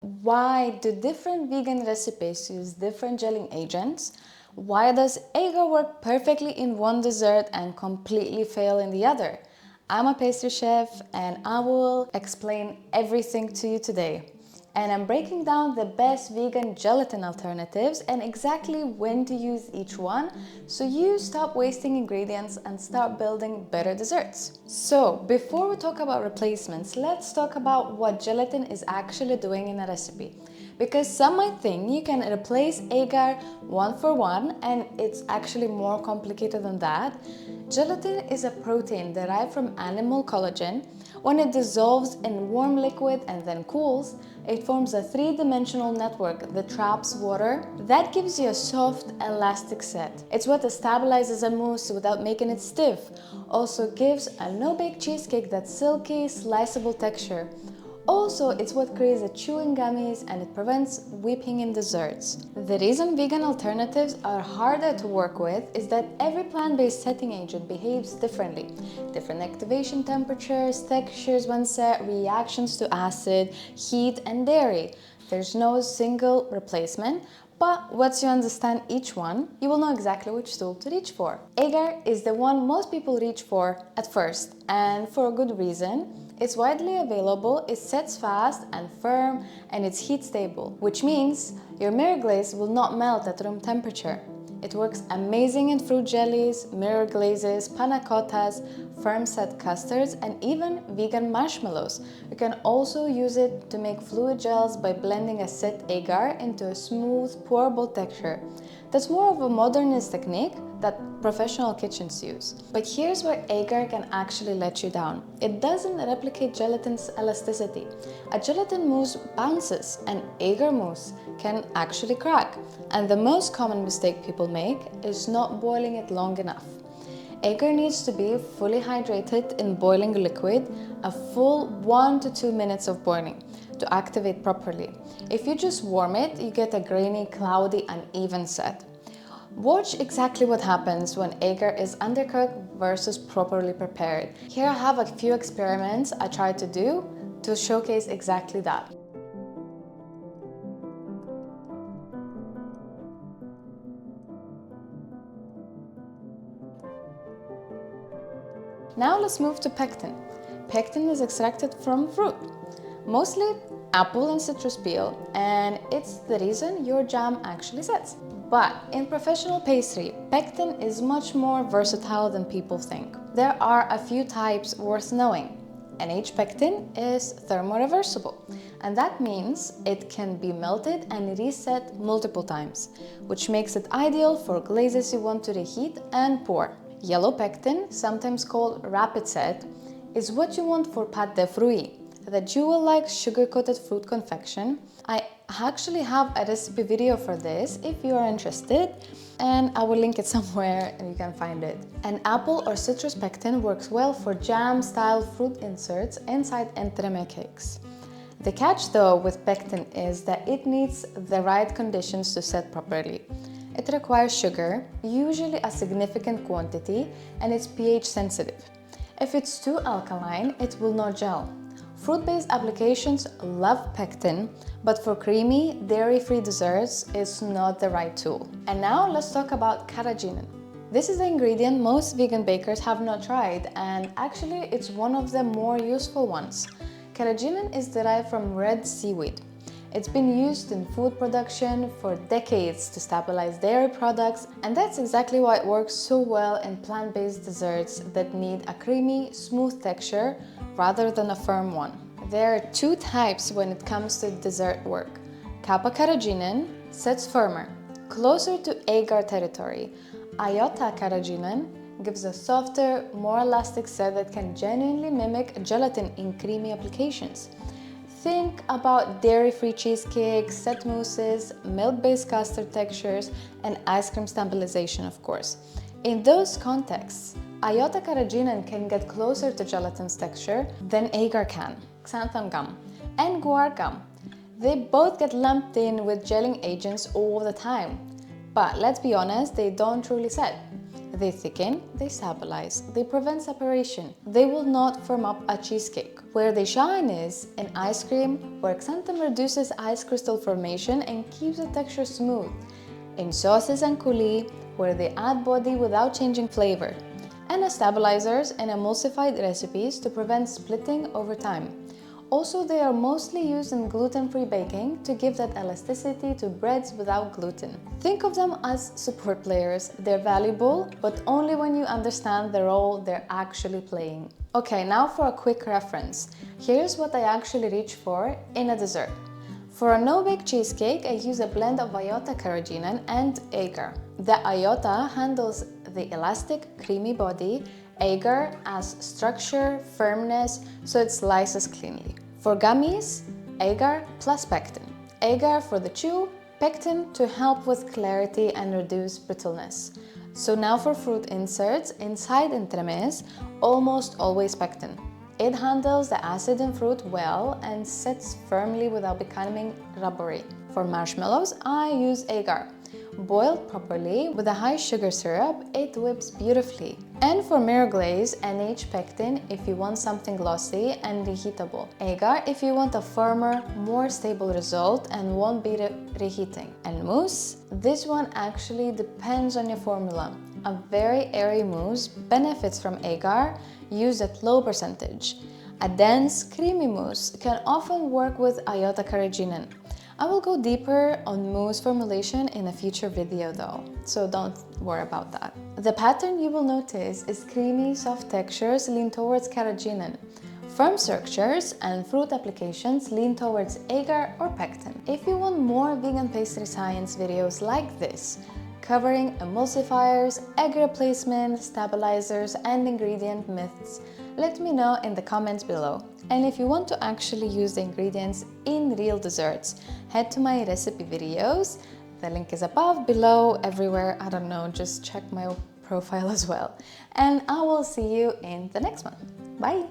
Why do different vegan recipes use different gelling agents? Why does Agar work perfectly in one dessert and completely fail in the other? I'm a pastry chef and I will explain everything to you today. And I'm breaking down the best vegan gelatin alternatives and exactly when to use each one so you stop wasting ingredients and start building better desserts. So, before we talk about replacements, let's talk about what gelatin is actually doing in a recipe. Because some might think you can replace agar one for one, and it's actually more complicated than that. Gelatin is a protein derived from animal collagen. When it dissolves in warm liquid and then cools, it forms a three-dimensional network that traps water. That gives you a soft, elastic set. It's what stabilizes a mousse without making it stiff. Also gives a no-bake cheesecake that silky, sliceable texture. Also, it's what creates a chewing gummies and it prevents whipping in desserts. The reason vegan alternatives are harder to work with is that every plant-based setting agent behaves differently. Different activation temperatures, textures when set, reactions to acid, heat, and dairy. There's no single replacement, but once you understand each one, you will know exactly which tool to reach for. Agar is the one most people reach for at first, and for a good reason. It's widely available, it sets fast and firm, and it's heat stable, which means your mirror glaze will not melt at room temperature. It works amazing in fruit jellies, mirror glazes, panna cottas, firm set custards, and even vegan marshmallows. You can also use it to make fluid gels by blending a set agar into a smooth, pourable texture. That's more of a modernist technique that professional kitchens use. But here's where agar can actually let you down. It doesn't replicate gelatin's elasticity. A gelatin mousse bounces, and agar mousse can actually crack. And the most common mistake people make is not boiling it long enough. Agar needs to be fully hydrated in boiling liquid, a full 1 to 2 minutes of boiling to activate properly. If you just warm it, you get a grainy, cloudy, uneven set. Watch exactly what happens when agar is undercooked versus properly prepared. Here I have a few experiments I tried to do to showcase exactly that. Now let's move to pectin. Pectin is extracted from fruit, mostly apple and citrus peel, and it's the reason your jam actually sets. But in professional pastry, pectin is much more versatile than people think. There are a few types worth knowing. NH pectin is thermoreversible, and that means it can be melted and reset multiple times, which makes it ideal for glazes you want to reheat and pour. Yellow pectin, sometimes called rapid set, is what you want for pâte de fruits, the jewel-like sugar-coated fruit confection. I actually have a recipe video for this if you are interested, and I will link it somewhere and you can find it. An apple or citrus pectin works well for jam-style fruit inserts inside entremet cakes. The catch though with pectin is that it needs the right conditions to set properly. It requires sugar, usually a significant quantity, and it's pH sensitive. If it's too alkaline, it will not gel. Fruit-based applications love pectin, but for creamy, dairy-free desserts, it's not the right tool. And now let's talk about carrageenan. This is the ingredient most vegan bakers have not tried, and actually it's one of the more useful ones. Carrageenan is derived from red seaweed. It's been used in food production for decades to stabilize dairy products, and that's exactly why it works so well in plant-based desserts that need a creamy, smooth texture rather than a firm one. There are two types when it comes to dessert work. Kappa carrageenan sets firmer, closer to agar territory. Iota carrageenan gives a softer, more elastic set that can genuinely mimic gelatin in creamy applications. Think about dairy-free cheesecakes, set mousses, milk-based custard textures, and ice cream stabilization, of course. In those contexts, Iota carrageenan can get closer to gelatin's texture than agar can. Xanthan gum and guar gum. They both get lumped in with gelling agents all the time. But let's be honest, they don't truly set. They thicken, they stabilize, they prevent separation. They will not firm up a cheesecake. Where they shine is in ice cream, where xanthan reduces ice crystal formation and keeps the texture smooth. In sauces and coulis, where they add body without changing flavor. And as stabilizers in emulsified recipes to prevent splitting over time. Also, they are mostly used in gluten-free baking to give that elasticity to breads without gluten. Think of them as support players. They're valuable, but only when you understand the role they're actually playing. Okay, now for a quick reference. Here's what I actually reach for in a dessert. For a no-bake cheesecake, I use a blend of Pectin Carrageenan and Agar. The Iota handles the elastic, creamy body. Agar adds structure, firmness, so it slices cleanly. For gummies, Agar plus pectin. Agar for the chew, pectin to help with clarity and reduce brittleness. So now for fruit inserts, inside entremets, almost always pectin. It handles the acid in fruit well and sits firmly without becoming rubbery. For marshmallows, I use Agar. Boiled properly with a high sugar syrup, it whips beautifully. And for mirror glaze, NH pectin if you want something glossy and reheatable. Agar if you want a firmer, more stable result and won't be reheating. And mousse, this one actually depends on your formula. A very airy mousse benefits from Agar used at low percentage. A dense, creamy mousse can often work with Pectin Carrageenan. I will go deeper on mousse formulation in a future video though, so don't worry about that. The pattern you will notice is creamy, soft textures lean towards Carrageenan. Firm structures and fruit applications lean towards Agar or pectin. If you want more vegan pastry science videos like this, covering emulsifiers, egg replacement, stabilizers, and ingredient myths, let me know in the comments below. And if you want to actually use the ingredients in real desserts, head to my recipe videos. The link is above, below, everywhere. I don't know, just check my profile as well. And I will see you in the next one. Bye!